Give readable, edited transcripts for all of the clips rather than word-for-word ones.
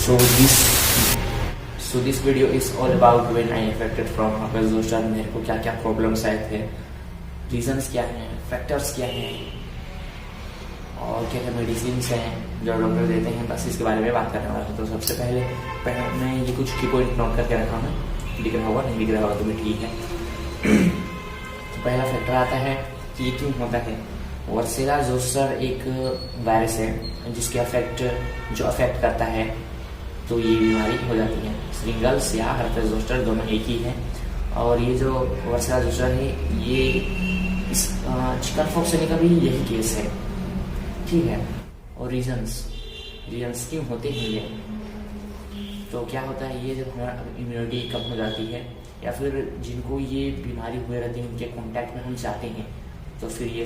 So this video is all about when I affected from Harper Zoster। मेरे को क्या क्या प्रॉब्लम्स आए थे, रीजंस क्या हैं, फैक्टर्स क्या हैं और क्या क्या मेडिसिन हैं जो डॉक्टर देते हैं, बस इसके बारे में बात करने वाला हूँ। तो सबसे पहले मैं ये कुछ की पॉइंट नोट करके रखा हूँ, दिख रहा होगा, नहीं दिख रहा होगा तो भी ठीक है। तो पहला फैक्टर आता है कि ये क्यों होता है। वर्सेला जोस्टर एक वायरस है जिसके अफेक्ट करता है तो ये बीमारी हो जाती है। श्रिंगल्स या हर्पेस जोस्टर दोनों एक ही है। और ये जो वर्सेला जोस्टर है ये इस चिकन पॉक्स का भी यही केस है, ठीक है। और रीजंस क्यों होते हैं ये, तो क्या होता है, ये जब हमारा इम्यूनिटी कम हो जाती है या फिर जिनको ये बीमारी हुए रहती है उनके कांटेक्ट में हम जाते हैं तो फिर ये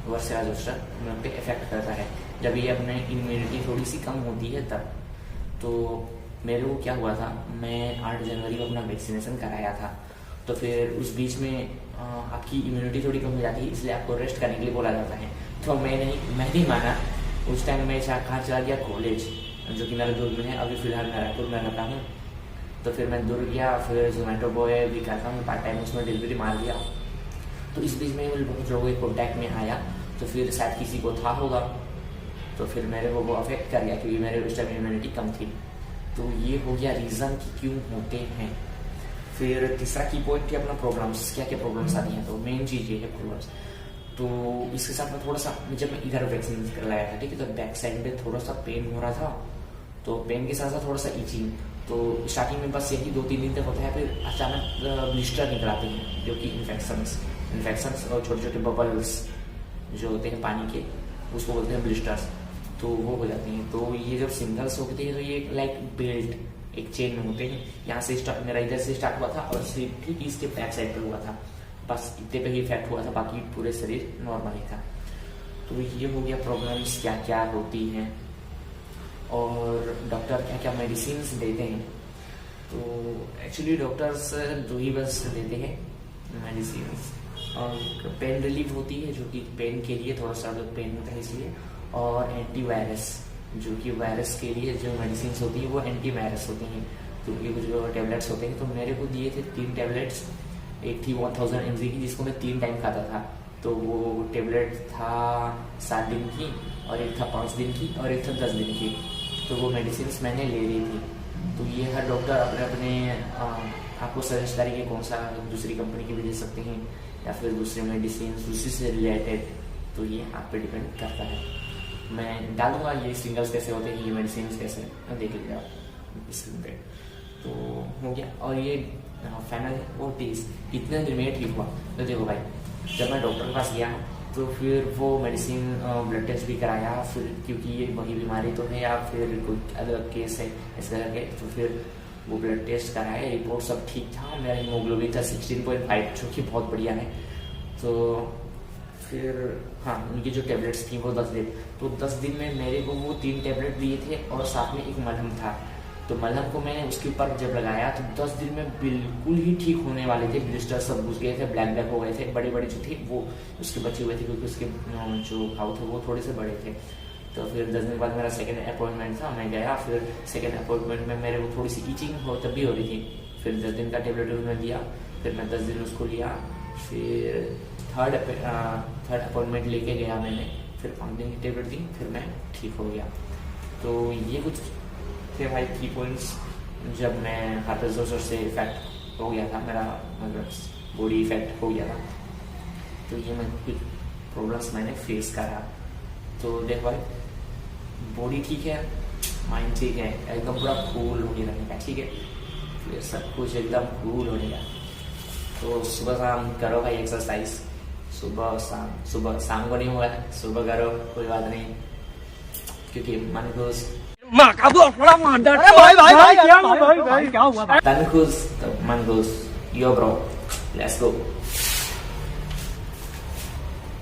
वर्सेला जोस्टर हम पे इफेक्ट करता है। जब ये अपने इम्यूनिटी थोड़ी सी कम होती है तब। तो मेरे को क्या हुआ था, मैं 8 जनवरी को अपना वैक्सीनेशन कराया था। तो फिर उस बीच में आपकी इम्यूनिटी थोड़ी कम हो जाती है, इसलिए आपको रेस्ट करने के लिए बोला जाता है। तो मैं नहीं माना। उस टाइम मैं कहाँ चला गया, कॉलेज, जो कि मेरा दुर्ग में है। अभी फिलहाल मैं रायपुर में रहता हूँ। तो फिर मैं दुर्ग गया, फिर जोमेटो बॉय भी करता हूँ पार्ट टाइम, उसमें डिलीवरी मार दिया। तो इस बीच में बहुत लोगों के कॉन्टैक्ट में आया तो फिर शायद किसी को था होगा, तो फिर मेरे को वो अफेक्ट कर गया क्योंकि मेरे उस टाइम इम्यूनिटी कम थी। तो ये हो गया रीज़न कि क्यों होते हैं। फिर तीसरा की पॉइंट है अपना प्रॉब्लम्स, क्या क्या प्रॉब्लम्स आती हैं। तो मेन चीज़ ये है प्रॉब्लम्स। तो इसके साथ में थोड़ा सा जब मैं इधर वैक्सीन करवाया था, ठीक है, तो बैक साइड में थोड़ा सा पेन हो रहा था। तो पेन के साथ साथ थोड़ा सा इचिंग। तो स्टार्टिंग में बस यही 2-3 दिन तक होता है, फिर अचानक ब्लिस्टर निकल आते हैं जो कि इन्फेक्शंस और छोटे छोटे बबल्स जो होते हैं पानी के, उसको बोलते हैं ब्लिस्टर्स। तो वो हो जाते हैं। तो ये जब सिंगल्स होते हैं तो ये लाइक बेल्ट एक चेन में होते हैं। यहाँ से स्टार्ट, मेरा इधर से स्टार्ट हुआ था और ठीक इसके बैक साइड पर हुआ था। बस इतने पे ही इफेक्ट हुआ था, बाकी पूरे शरीर नॉर्मल ही था। तो ये हो गया प्रॉब्लम्स क्या क्या होती हैं और डॉक्टर क्या क्या मेडिसिन देते हैं। तो एक्चुअली डॉक्टर्स 2 ही बस देते हैं मेडिसिन। और पेन रिलीफ होती है जो कि पेन के लिए, थोड़ा सा पेन होता है इसलिए। और एंटीवायरस, जो कि वायरस के लिए जो मेडिसिन होती है वो एंटीवायरस होती हैं। तो ये कुछ जो टेबलेट्स होते हैं, तो मेरे को दिए थे 3 टेबलेट्स। एक थी 1000 mg की जिसको मैं 3 टाइम खाता था। तो वो टेबलेट था 7 दिन की, और एक था 5 दिन की, और एक था 10 दिन की। तो वो मेडिसिन मैंने ले ली थी। तो ये हर डॉक्टर अपने आपको सजेस्ट करेंगे कौन सा दूसरी कंपनी की भी दे सकते हैं या फिर दूसरे मेडिसिन उसी से रिलेटेड। तो ये आप पे डिपेंड करता है। मैं डालूंगा ये सिंगल्स कैसे होते हैं, ये मेडिसिन कैसे, देख लीजिए आप स्क्रीन पे। तो हो गया। और ये फाइनल वो टेस्ट इतने दिन में ठीक हुआ। तो देखो भाई, जब मैं डॉक्टर के पास गया तो फिर वो मेडिसिन ब्लड टेस्ट भी कराया, फिर क्योंकि ये वही बीमारी तो है या फिर कोई अलग केस है ऐसा करके। तो फिर वो ब्लड टेस्ट कराया, रिपोर्ट सब ठीक था। मेरा हीमोग्लोबिन था 16.5 जो कि बहुत बढ़िया है। तो फिर हाँ, उनकी जो टेबलेट्स थी वो 10 दिन। तो 10 दिन में मेरे को वो 3 टेबलेट दिए थे और साथ में एक मलहम था। तो मलहम को मैंने उसके ऊपर जब लगाया तो 10 दिन में बिल्कुल ही ठीक होने वाले थे। ब्लिस्टर सब घुस गए थे, ब्लैक हो गए थे, बड़े बड़े जो थे वो उसके बचे हुए थे क्योंकि उसके जो घाव थे वो थोड़े से बड़े थे। तो फिर 10 दिन बाद मेरा सेकेंड अपॉइंटमेंट था, मैं गया। फिर सेकेंड अपॉइंटमेंट में मेरे को थोड़ी सी ईचिंग हो तब भी हो रही थी। फिर 10 दिन का टेबलेट उन्होंने दिया, फिर मैं 10 दिन उसको लिया। फिर थर्ड अपॉइंटमेंट लेके गया मैंने, फिर 5 दिन की टेबलेट दी, फिर मैं ठीक हो गया। तो ये कुछ थे भाई की पॉइंट्स जब मैं हार्पेस जोस्टर से इफेक्ट हो गया था, मेरा मतलब बॉडी इफेक्ट हो गया था। तो ये मैं कुछ प्रॉब्लम्स मैंने फेस करा। तो देख भाई, बॉडी ठीक है, माइंड ठीक है, एकदम पूरा कूल होने लगेगा, ठीक है, फिर सब कुछ एकदम कूल होने का। तो सुबह शाम करो भाई एक्सरसाइज, सुबह शाम को नहीं हुआ, सुबह करो, कोई बात नहीं, क्योंकि मन खुश तन खुश तो मन खुश। यो ब्रो, लेट्स गो।